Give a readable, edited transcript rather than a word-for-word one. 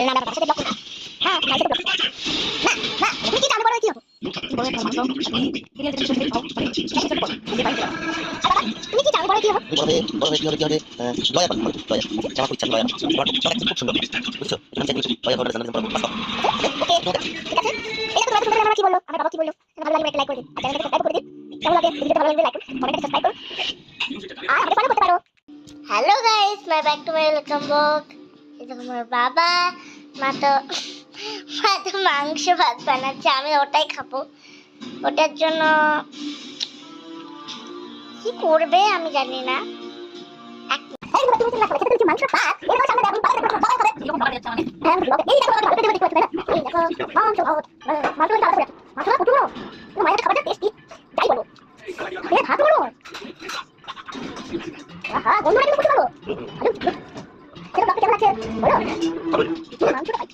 না না সাথে ব্লক হ্যাঁ না সাথে ব্লক না না তুমি কি জানো বলো কি হবে কি বলে মাংস আপনি সিরিয়াল দেখতে শুনতে পাও তুমি কি জানো বলো কি হবে বড় কি হবে লয়া করতে লয়া জামা কইছেন লয়া খুব সুন্দর বুঝছো এখান থেকে লয়া করে জানাতে পারবো ওকে ঠিক আছে এই তো তোমাদের আমরা কি বললো আমরা বাবা কি বললো ভালো লাগলে একটা লাইক করে দিন আর চ্যানেলটাকে সাবস্ক্রাইব করে দিন কেমন লাগে ভিডিওটা ভালো লাগলে লাইক করুন কমেন্টে সাবস্ক্রাইব করুন আর আমাদের ফলো করতে পারো hello guys my back to my welcome blog. এই দেখো আমার বাবা মা তো মাংস ভাত বানাচ্ছে, আমি ওটাই খাবো। ওটার জন্য কি করবে আমি জানি না। এই তুমি তুমি লাগবে খেতে মাংস ভাত এর সামনে আপনি পারে দেখো বাবা করে এরকম ভালো যাচ্ছে মানে হ্যাঁ ব্লগ এই দেখো ভালো দেখতে পাচ্ছেন না এই দেখো মাংস ভাত মাংস ভাত আছে মাংস ভাত পুরো তুমি মায়ের খাবারটা টেস্টি যাই বলো এই ভাত বলো আহা বন্ধুরা কিন্তু খুব ভালো সেটা ব্লগ কেমন লাগছে বলো মাংস ভাত তো